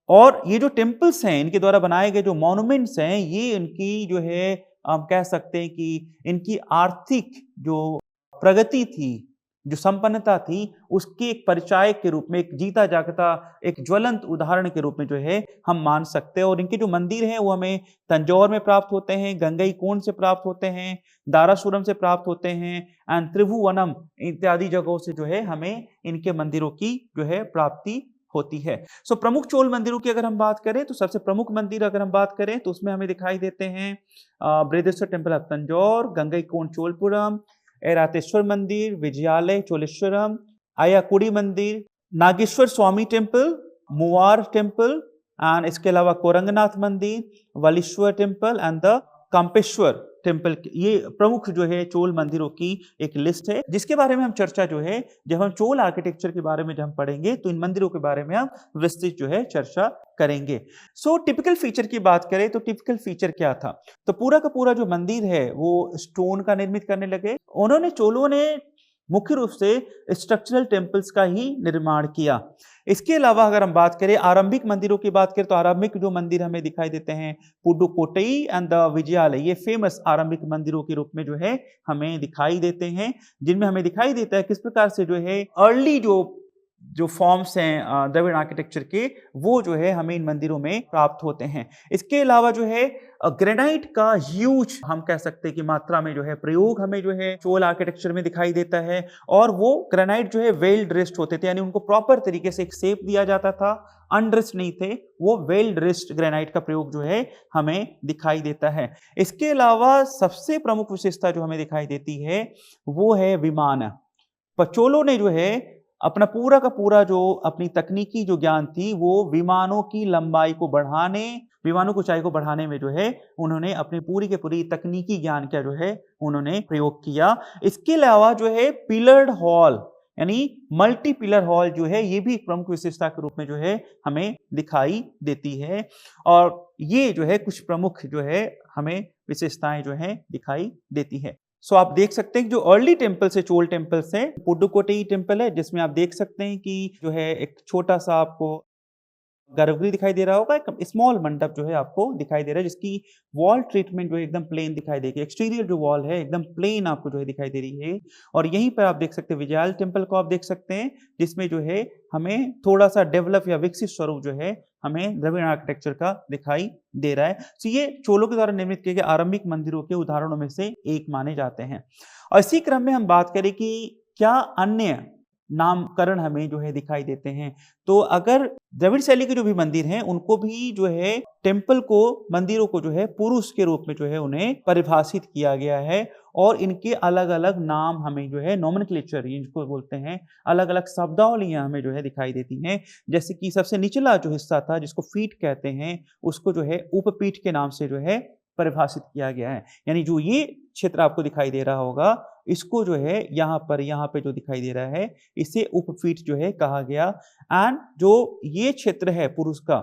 और ये जो टेम्पल्स हैं, इनके द्वारा बनाए गए जो मॉन्यूमेंट्स हैं, ये इनकी जो है हम कह सकते हैं कि इनकी आर्थिक जो प्रगति थी, जो संपन्नता थी, उसके एक परिचायक के रूप में, एक जीता जागता एक ज्वलंत उदाहरण के रूप में जो है हम मान सकते हैं। और इनके जो मंदिर हैं वो हमें तंजौर में प्राप्त होते हैं, गंगईकोंड से प्राप्त होते हैं, दारासुरम से प्राप्त होते हैं, एंड त्रिभुवनम इत्यादि जगहों से जो है हमें इनके मंदिरों की जो है प्राप्ति होती है। सो प्रमुख चोल मंदिरों की अगर हम बात करें तो सबसे प्रमुख मंदिर अगर हम बात करें तो उसमें हमें दिखाई देते हैं बृहदेश्वर टेम्पल ऑफ तंजौर, गंगईकोंड चोलपुरम, ऐरातेश्वर मंदिर, विजयालय, चोलेश्वरम, आयाकुड़ी मंदिर, नागेश्वर स्वामी टेम्पल, मुवार टेम्पल एंड इसके अलावा कोरंगनाथ मंदिर, वलीश्वर टेम्पल एंड द काम्पेश्वर टेम्पल। ये प्रमुख जो है चोल मंदिरों की एक लिस्ट है, जिसके बारे में हम चर्चा जो है जब हम चोल आर्किटेक्चर के बारे में जब हम पढ़ेंगे तो इन मंदिरों के बारे में हम विस्तृत जो है चर्चा करेंगे। सो टिपिकल फीचर की बात करें तो टिपिकल फीचर क्या था, तो पूरा का पूरा जो मंदिर है वो स्टोन का निर्मित करने लगे। उन्होंने चोलों ने मुख्य रूप से स्ट्रक्चरल टेम्पल्स का ही निर्माण किया। इसके अलावा अगर हम बात करें आरंभिक मंदिरों की बात करें तो आरंभिक जो मंदिर हमें दिखाई देते हैं पुडुकोट्टई एंड द विजयालय, ये फेमस आरंभिक मंदिरों के रूप में जो है हमें दिखाई देते हैं, जिनमें हमें दिखाई देता है किस प्रकार से जो है अर्ली जो फॉर्म्स हैं द्रविड़ आर्किटेक्चर के वो जो है हमें इन मंदिरों में प्राप्त होते हैं। इसके अलावा जो है ग्रेनाइट का ह्यूज हम कह सकते हैं कि मात्रा में जो है प्रयोग हमें जो है चोल आर्किटेक्चर में दिखाई देता है, और वो ग्रेनाइट जो है वेल ड्रेस्ड होते थे, यानी उनको प्रॉपर तरीके से एक शेप दिया जाता था, अनड्रेस्ड नहीं थे, वो वेल ड्रेस्ड ग्रेनाइट का प्रयोग जो है हमें दिखाई देता है। इसके अलावा सबसे प्रमुख विशेषता जो हमें दिखाई देती है वो है विमान। चोलों ने जो है अपना पूरा का पूरा जो अपनी तकनीकी जो ज्ञान थी वो विमानों की लंबाई को बढ़ाने, विमानों की ऊंचाई को बढ़ाने में जो है उन्होंने अपनी पूरी के पूरी तकनीकी ज्ञान का जो है उन्होंने प्रयोग किया। इसके अलावा जो है पिलर्ड हॉल यानी मल्टी पिलर हॉल जो है ये भी प्रमुख विशेषता के रूप में जो है हमें दिखाई देती है, और ये जो है कुछ प्रमुख जो है हमें विशेषताएं जो है दिखाई देती है। सो आप देख सकते हैं कि जो अर्ली टेम्पल्स है चोल टेम्पल्स है, पुडुकोट्टई टेम्पल है जिसमें आप देख सकते हैं कि जो है एक छोटा सा आपको गर्भगृह दिखाई दे रहा होगा, एक स्मॉल मंडप जो है आपको दिखाई दे रहा है जिसकी वॉल ट्रीटमेंट जो है एकदम प्लेन दिखाई देगी, एक्सटीरियर जो वॉल है एकदम प्लेन आपको जो है दिखाई दे रही है। और यहीं पर आप देख सकते हैं विजयालय टेम्पल को आप देख सकते हैं जिसमें जो है हमें थोड़ा सा डेवलप या विकसित स्वरूप जो है हमें द्रविड़ आर्किटेक्चर का दिखाई दे रहा है। तो ये चोलों के द्वारा निर्मित किए गए आरंभिक मंदिरों के उदाहरणों में से एक माने जाते हैं। और इसी क्रम में हम बात करें कि क्या अन्य नामकरण हमें जो है दिखाई देते हैं, तो अगर द्रविड़ शैली के जो भी मंदिर हैं उनको भी जो है टेम्पल को, मंदिरों को जो है पुरुष के रूप में जो है उन्हें परिभाषित किया गया है, और इनके अलग अलग नाम हमें जो है नोमेनक्लेचर जिनको बोलते हैं, अलग अलग शब्दावलियां हमें जो है दिखाई देती हैं। जैसे कि सबसे निचला जो हिस्सा था जिसको फीट कहते हैं उसको जो है उपपीठ के नाम से जो है परिभाषित किया गया है, यानी जो ये क्षेत्र आपको दिखाई दे रहा होगा इसको जो है यहाँ पे जो दिखाई दे रहा है इसे उपपीठ जो है कहा गया। एंड जो ये क्षेत्र है पुरुष का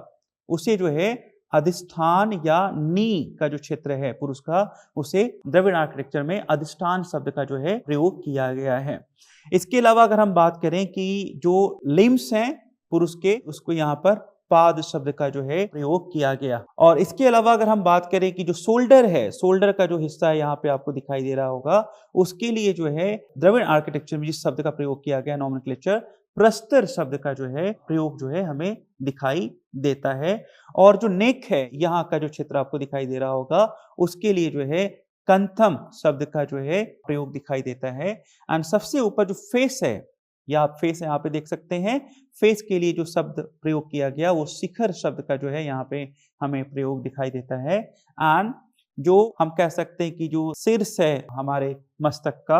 उसे जो है अधिष्ठान या नी का जो क्षेत्र है पुरुष का उसे द्रविड़ आर्किटेक्चर में अधिष्ठान शब्द का जो है प्रयोग किया गया है। इसके अलावा अगर हम बात करें कि जो लिम्स हैं पुरुष के उसको यहाँ पर पाद शब्द का जो है प्रयोग किया गया। और इसके अलावा अगर हम बात करें कि जो शोल्डर है, शोल्डर का जो हिस्सा है यहाँ पे आपको दिखाई दे रहा होगा, उसके लिए जो है द्रविड़ आर्किटेक्चर में जिस शब्द का प्रयोग किया गया नोमेनक्लेचर प्रस्तर शब्द का जो है प्रयोग जो है हमें दिखाई देता है। और जो नेक है यहाँ का जो क्षेत्र आपको दिखाई दे रहा होगा उसके लिए जो है कंथम शब्द का जो है प्रयोग दिखाई देता है। एंड सबसे ऊपर जो फेस है, या आप फेस यहाँ पे देख सकते हैं, फेस के लिए जो शब्द प्रयोग किया गया वो शिखर शब्द का जो है यहाँ पे हमें प्रयोग दिखाई देता है। एंड जो हम कह सकते हैं कि जो शीर्ष है हमारे मस्तक का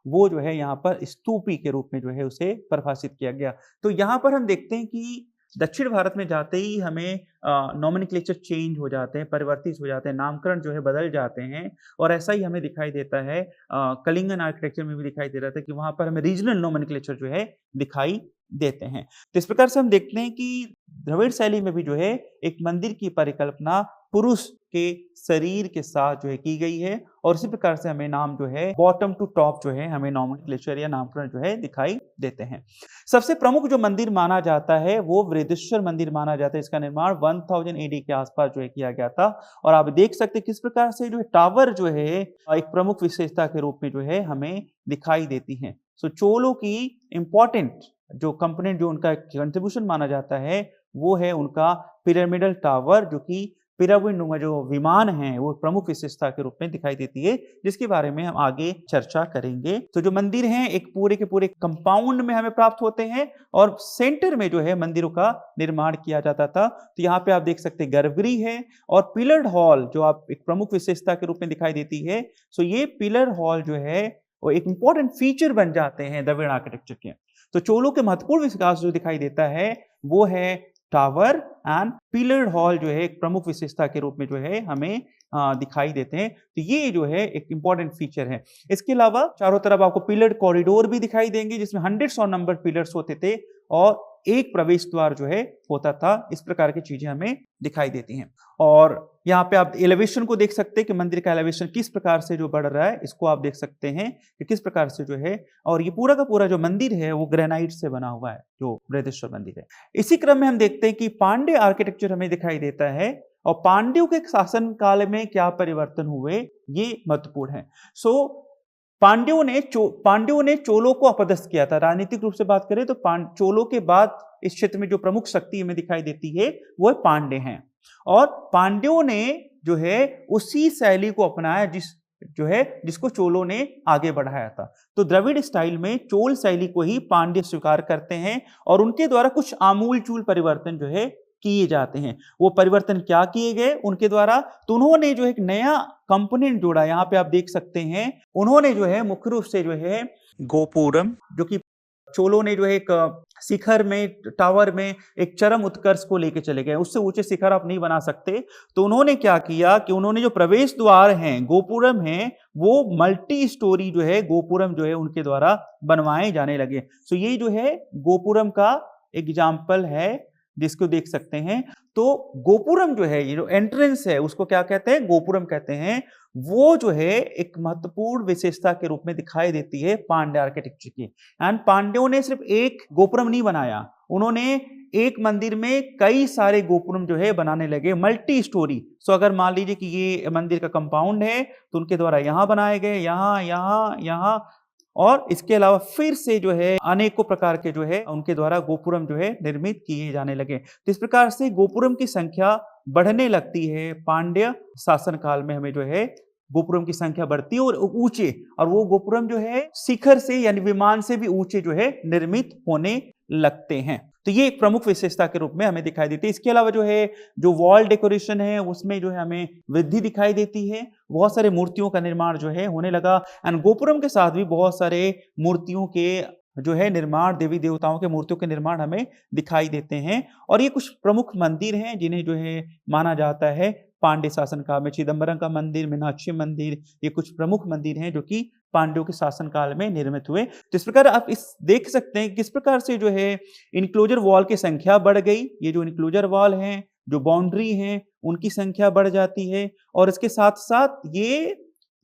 वो जो है यहाँ पर स्तूपी के रूप में जो है उसे परिभाषित किया गया। तो यहाँ पर हम देखते हैं कि दक्षिण भारत में जाते ही हमें नोमेनक्लेचर चेंज हो जाते हैं, परिवर्तित हो जाते हैं, नामकरण जो है बदल जाते हैं, और ऐसा ही हमें दिखाई देता है कलिंगन आर्किटेक्चर में भी दिखाई दे रहा था कि वहां पर हमें रीजनल नोमेनक्लेचर जो है दिखाई देते हैं। तो इस प्रकार से हम देखते हैं कि द्रविड़ शैली में भी जो है एक मंदिर की परिकल्पना पुरुष के शरीर के साथ जो है की गई है, और इसी प्रकार से हमें नाम जो है बॉटम टू टॉप जो है हमें नोमेनक्लेचर या नामकरण जो है दिखाई देते हैं। सबसे प्रमुख जो मंदिर माना जाता है वो वृहदेश्वर मंदिर माना जाता है। इसका निर्माण 1000 AD के आसपास जो है किया गया था, और आप देख सकते हैं किस प्रकार से जो है टावर जो है एक प्रमुख विशेषता के रूप में जो है हमें दिखाई देती है। सो चोलों की इंपॉर्टेंट जो कंपोनेंट जो उनका कंट्रीब्यूशन माना जाता है वो है उनका पिरामिडल टावर, जो कि पिरामिड नुमा जो विमान है वो प्रमुख विशेषता के रूप में दिखाई देती है, जिसके बारे में हम आगे चर्चा करेंगे। तो जो मंदिर हैं एक पूरे के पूरे कंपाउंड में हमें प्राप्त होते हैं, और सेंटर में जो है मंदिरों का निर्माण किया जाता था। तो यहाँ पे आप देख सकते हैं गर्भगृह है और पिलर्ड हॉल जो आप एक प्रमुख विशेषता के रूप में दिखाई देती है। सो ये पिलर हॉल जो है और एक इंपॉर्टेंट फीचर बन जाते हैं द्रविड़ आर्किटेक्चर के। तो चोलों के महत्वपूर्ण विकास जो दिखाई देता है वो है टावर एंड पिलर्ड हॉल, जो है एक प्रमुख विशेषता के रूप में जो है हमें दिखाई देते हैं। तो ये जो है एक इंपॉर्टेंट फीचर है। इसके अलावा चारों तरफ आपको पिलर्ड कॉरिडोर भी दिखाई देंगे जिसमें हंड्रेड्स ऑफ नंबर पिलर्स होते थे और एक प्रवेश द्वार जो है होता था। इस प्रकार की चीजें हमें दिखाई देती हैं। और यहाँ पे आप एलिवेशन को देख सकते हैं कि मंदिर का एलिवेशन किस प्रकार से जो बढ़ रहा है, इसको आप देख सकते हैं कि किस प्रकार से जो है। और ये पूरा का पूरा जो मंदिर है वो ग्रेनाइट से बना हुआ है, जो बृहदेश्वर मंदिर है। इसी क्रम में हम देखते हैं कि पांड्य आर्किटेक्चर हमें दिखाई देता है और पांड्यों के शासन काल में क्या परिवर्तन हुए ये महत्वपूर्ण है। पांड्यों ने चोलों को अपदस्थ किया था। राजनीतिक रूप से बात करें तो चोलों के बाद इस क्षेत्र में जो प्रमुख शक्ति हमें दिखाई देती है वो पांड्य हैं। और पांड्यों ने जो है उसी शैली को अपनाया जिसको चोलों ने आगे बढ़ाया था। तो द्रविड़ स्टाइल में चोल शैली को ही पांड्य स्वीकार करते हैं और उनके द्वारा कुछ आमूलचूल परिवर्तन जो है किए जाते हैं। वो परिवर्तन क्या किए गए उनके द्वारा, तो उन्होंने जो एक नया कंपोनेंट जोड़ा। यहाँ पे आप देख सकते हैं उन्होंने जो है मुख्य रूप से जो है गोपुरम, जो कि चोलों ने जो है एक शिखर में, टावर में एक चरम उत्कर्ष को लेके चले गए। उससे ऊंचे शिखर आप नहीं बना सकते। तो उन्होंने क्या किया कि उन्होंने जो प्रवेश द्वार हैं, गोपुरम हैं, वो मल्टी स्टोरी जो है गोपुरम जो है उनके द्वारा बनवाए जाने लगे। सो ये जो है गोपुरम का एग्जाम्पल है जिसको देख सकते हैं। तो गोपुरम जो है, ये जो एंट्रेंस है उसको क्या कहते हैं, गोपुरम कहते हैं। वो जो है एक महत्वपूर्ण विशेषता के रूप में दिखाई देती है पांड्य आर्किटेक्चर की। एंड पांड्यों ने सिर्फ एक गोपुरम नहीं बनाया, उन्होंने एक मंदिर में कई सारे गोपुरम जो है बनाने लगे, मल्टी स्टोरी। सो अगर मान लीजिए कि ये मंदिर का कंपाउंड है तो उनके द्वारा यहां बनाए गए, यहां और इसके अलावा फिर से जो है अनेकों प्रकार के जो है उनके द्वारा गोपुरम जो है निर्मित किए जाने लगे। तो इस प्रकार से गोपुरम की संख्या बढ़ने लगती है। पांड्य शासन काल में हमें जो है गोपुरम की संख्या बढ़ती है और ऊंचे, और वो गोपुरम जो है शिखर से यानी विमान से भी ऊंचे जो है निर्मित होने लगते हैं। तो ये एक प्रमुख विशेषता के रूप में हमें दिखाई देती है। इसके अलावा जो है जो वॉल डेकोरेशन है उसमें जो है हमें वृद्धि दिखाई देती है। बहुत सारे मूर्तियों का निर्माण जो है होने लगा। एंड गोपुरम के साथ भी बहुत सारे मूर्तियों के जो है निर्माण, देवी देवताओं के मूर्तियों के निर्माण हमें दिखाई देते हैं। और ये कुछ प्रमुख मंदिर हैं जिन्हें जो है माना जाता है पांड्य शासन काल में। चिदंबरम का मंदिर, मीनाक्षी मंदिर, ये कुछ प्रमुख मंदिर हैं जो कि पांड्यों के शासन काल में निर्मित हुए। तो इस प्रकार आप इस देख सकते हैं किस प्रकार से जो है इनक्लोजर वॉल की संख्या बढ़ गई। ये जो इनक्लोजर वॉल हैं, जो बाउंड्री हैं, उनकी संख्या बढ़ जाती है। और इसके साथ साथ ये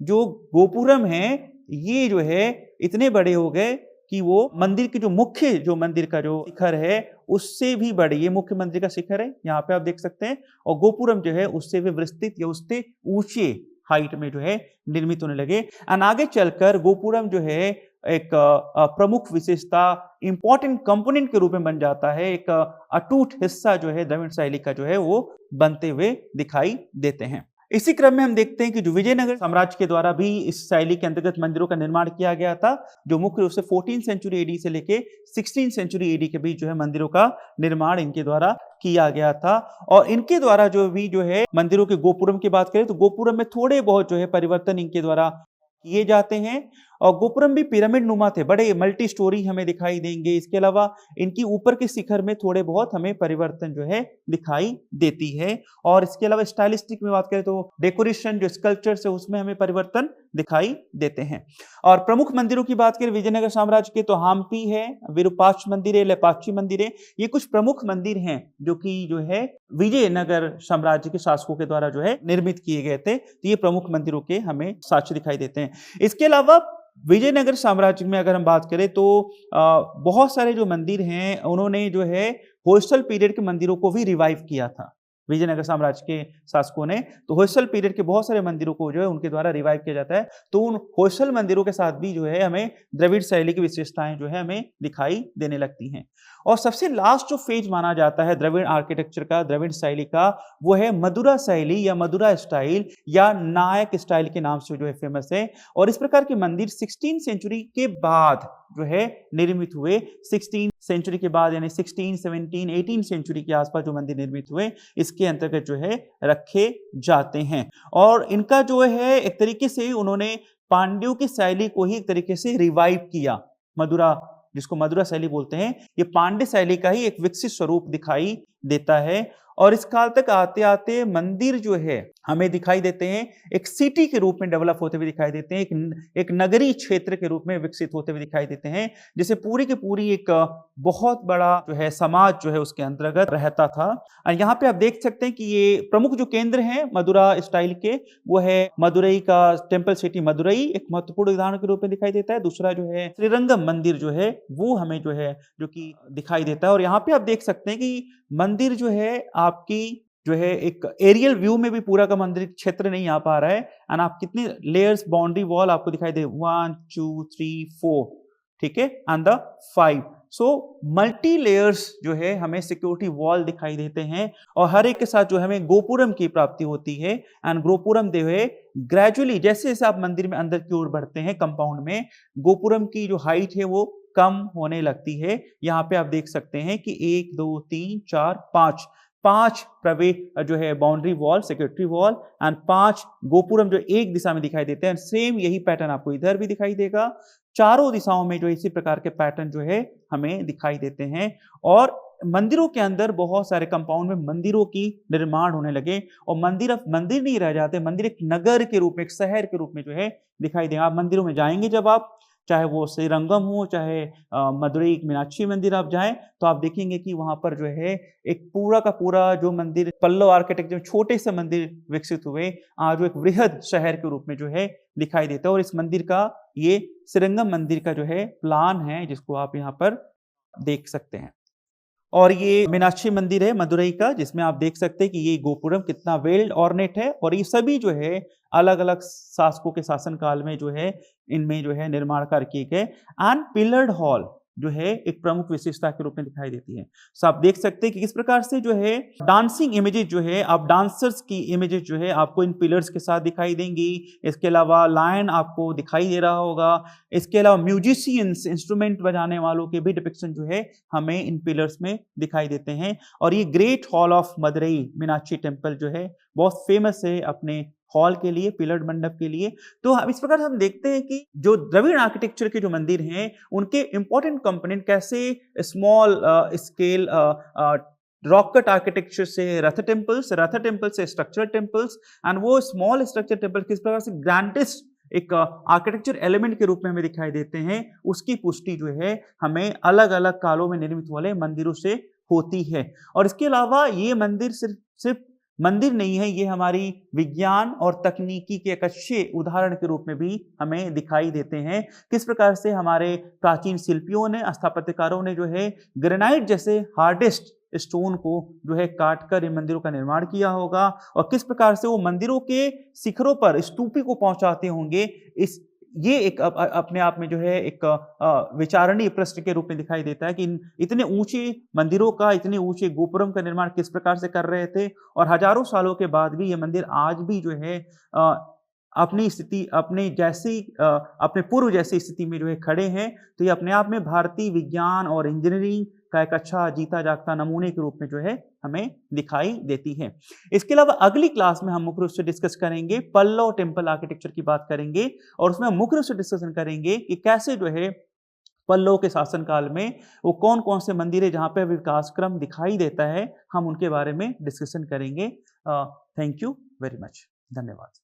जो गोपुरम हैं ये जो है इतने बड़े हो गए कि वो मंदिर के जो मंदिर का जो शिखर है उससे भी बड़े, ये मुख्य मंदिर का शिखर है यहाँ पे आप देख सकते हैं, और गोपुरम जो है उससे भी विस्तृत या उससे ऊंचे हाइट में जो है निर्मित होने लगे। और आगे चलकर गोपुरम जो है एक प्रमुख विशेषता, इंपॉर्टेंट कंपोनेंट के रूप में बन जाता है। एक अटूट हिस्सा जो है द्रविड़ शैली का जो है वो बनते हुए दिखाई देते हैं। इसी क्रम में हम देखते हैं कि जो विजयनगर साम्राज्य के द्वारा भी इस शैली के अंतर्गत मंदिरों का निर्माण किया गया था, जो मुख्य रूप से 14th सेंचुरी एडी से लेके 16th सेंचुरी एडी के बीच जो है मंदिरों का निर्माण इनके द्वारा किया गया था। और इनके द्वारा जो है मंदिरों के गोपुरम की बात करें तो गोपुरम में थोड़े बहुत जो है परिवर्तन इनके द्वारा किए जाते हैं। और गोपुरम भी पिरामिड नुमा थे, बड़े मल्टी स्टोरी हमें दिखाई देंगे। इसके अलावा इनकी ऊपर के शिखर में थोड़े बहुत हमें परिवर्तन जो है दिखाई देती है। और इसके अलावा स्टाइलिस्टिक में बात करें तो डेकोरेशन, जो स्कल्पचर है उसमें हमें परिवर्तन दिखाई देते हैं। और प्रमुख मंदिरों की बात करें विजयनगर साम्राज्य के तो हम्पी है, विरूपाक्ष मंदिर है, लेपाक्षी मंदिर है। ये कुछ प्रमुख मंदिर हैं जो है विजयनगर साम्राज्य के शासकों के द्वारा जो है निर्मित किए गए थे। तो ये प्रमुख मंदिरों के हमें साक्ष्य दिखाई देते हैं। इसके अलावा विजयनगर साम्राज्य में अगर हम बात करें तो बहुत सारे जो मंदिर हैं उन्होंने जो है होयसल पीरियड के मंदिरों को भी रिवाइव किया था विजयनगर साम्राज्य के शासकों ने। तो होयसल पीरियड के बहुत सारे मंदिरों को जो है उनके द्वारा रिवाइव किया जाता है। तो उन होयसल मंदिरों के साथ भी जो है हमें द्रविड़ शैली की विशेषताएं जो है हमें दिखाई देने लगती हैं। और सबसे लास्ट जो फेज माना जाता है द्रविड़ आर्किटेक्चर का, द्रविड़ शैली का, वो है मदुरा शैली या मदुरा स्टाइल या नायक स्टाइल के नाम से जो है फेमस है। और इस प्रकार के मंदिर 16th सेंचुरी के बाद जो है निर्मित हुए। 16th सेंचुरी के बाद यानी 16, 17, 18 सेंचुरी के आसपास जो मंदिर निर्मित हुए इसके अंतर्गत जो है रखे जाते हैं। और इनका जो है एक तरीके से उन्होंने पांड्यों की शैली को ही एक तरीके से रिवाइव किया। मधुरा, जिसको मधुरा शैली बोलते हैं, ये पांड्य शैली का ही एक विकसित स्वरूप दिखाई देता है। और इस काल तक आते आते मंदिर जो है हमें दिखाई देते हैं एक सिटी के रूप में डेवलप होते हुए दिखाई देते हैं, एक नगरीय क्षेत्र के रूप में विकसित होते हुए दिखाई देते हैं, जिसे पूरी की पूरी एक बहुत बड़ा जो है समाज जो है उसके अंतर्गत रहता था। और यहाँ पे आप देख सकते हैं कि ये प्रमुख जो केंद्र हैं मदुरा स्टाइल के, वो है मदुरई का टेम्पल सिटी मदुरई एक महत्वपूर्ण उदाहरण के रूप में दिखाई देता है। दूसरा जो है श्रीरंगम मंदिर जो है वो हमें जो है जो कि दिखाई देता है। और यहाँ पे आप देख सकते हैं कि मंदिर जो है आपकी जो है एक एरियल व्यू में भी पूरा का मंदिर क्षेत्र नहीं आ पा रहा है। एंड आप कितनी लेयर्स बाउंड्री वॉल आपको दिखाई दे 1 2 3 4, ठीक है, and the 5। So multi layers जो है हमें सिक्योरिटी वॉल दिखाई देते हैं और हर एक के साथ जो हमें गोपुरम की प्राप्ति होती है। एंड गोपुरम जो है ग्रेजुअली जैसे जैसे आप मंदिर में अंदर की ओर बढ़ते हैं कंपाउंड में, गोपुरम की जो हाइट है वो कम होने लगती है। यहाँ पे आप देख सकते हैं कि 1 2 3 4 5 प्रवेश जो है boundary wall security wall and 5 gopuram जो एक दिशा में दिखाई देते हैं। सेम यही पैटर्न आपको इधर भी दिखाई देगा, चारों दिशाओं में जो इसी प्रकार के पैटर्न जो है हमें दिखाई देते हैं। और मंदिरों के अंदर बहुत सारे कंपाउंड में मंदिरों की निर्माण होने लगे और मंदिर अब मंदिर नहीं रह जाते, मंदिर एक नगर के रूप में एक शहर के रूप में जो है दिखाई देगा। आप मंदिरों में जाएंगे जब आप, चाहे वो श्रीरंगम हो चाहे मदुरई मीनाक्षी मंदिर आप जाएं, तो आप देखेंगे कि वहां पर जो है एक पूरा का पूरा जो मंदिर पल्लव आर्किटेक्चर छोटे से मंदिर विकसित हुए आज जो एक वृहद शहर के रूप में जो है दिखाई देता है। और इस मंदिर का ये श्रीरंगम मंदिर का जो है प्लान है जिसको आप यहाँ पर देख सकते हैं। और ये मीनाक्षी मंदिर है मदुरई का, जिसमें आप देख सकते हैं कि ये गोपुरम कितना वेल ऑर्नेट है। और ये सभी जो है अलग अलग शासकों के शासन काल में जो है इनमें जो है निर्माण कार्य किए गए। एंड पिलर्ड हॉल जो है एक प्रमुख विशेषता के रूप में दिखाई देती है। सो आप देख सकते हैं कि किस प्रकार से जो है डांसिंग इमेजेस जो है आप डांसर्स की इमेजेस जो है आपको इन पिलर्स के साथ दिखाई देंगी। इसके अलावा लायन आपको दिखाई दे रहा होगा। इसके अलावा म्यूजिशियंस इंस्ट्रूमेंट बजाने वालों के भी डिपिक्शन जो है हमें इन पिलर्स में दिखाई देते हैं। और ये great hall of Madurai Meenakshi temple जो है बहुत फेमस है अपने हॉल के लिए, पिलर्ड मंडप के लिए। तो इस प्रकार हम देखते हैं कि जो द्रविड़ आर्किटेक्चर के जो मंदिर हैं उनके इंपॉर्टेंट कंपोनेंट कैसे small scale rock cut architecture से रथ टेम्पल से स्ट्रक्चरल टेम्पल्स एंड वो स्मॉल स्ट्रक्चर टेम्पल किस प्रकार से ग्रैंडेस्ट एक आर्किटेक्चर एलिमेंट के रूप में हमें दिखाई देते हैं, उसकी पुष्टि जो है हमें अलग अलग कालों में निर्मित वाले मंदिरों से होती है। और इसके अलावा ये मंदिर सिर्फ मंदिर नहीं है, ये हमारी विज्ञान और तकनीकी के एक अच्छे उदाहरण के रूप में भी हमें दिखाई देते हैं। किस प्रकार से हमारे प्राचीन शिल्पियों ने, स्थापत्यकारों ने जो है ग्रेनाइट जैसे हार्डेस्ट स्टोन को जो है काटकर इन मंदिरों का निर्माण किया होगा और किस प्रकार से वो मंदिरों के शिखरों पर स्तूपी को पहुंचाते होंगे। ये एक अपने आप में जो है एक विचारणीय प्रश्न के रूप में दिखाई देता है कि इतने ऊंचे मंदिरों का, इतने ऊंचे गोपुरम का निर्माण किस प्रकार से कर रहे थे और हजारों सालों के बाद भी ये मंदिर आज भी जो है अपनी स्थिति अपने पूर्व जैसी स्थिति में जो है खड़े हैं। तो ये अपने आप में भारतीय विज्ञान और इंजीनियरिंग का एक अच्छा जीता जागता नमूने के रूप में जो है हमें दिखाई देती है। इसके अलावा अगली क्लास में हम मुख्य रूप से डिस्कस करेंगे पल्लव टेम्पल आर्किटेक्चर की बात करेंगे और उसमें हम मुख्य रूप से डिस्कशन करेंगे कि कैसे जो है पल्लव के शासन काल में वो कौन कौन से मंदिर है जहां पे विकास क्रम दिखाई देता है, हम उनके बारे में डिस्कशन करेंगे। थैंक यू वेरी मच, धन्यवाद।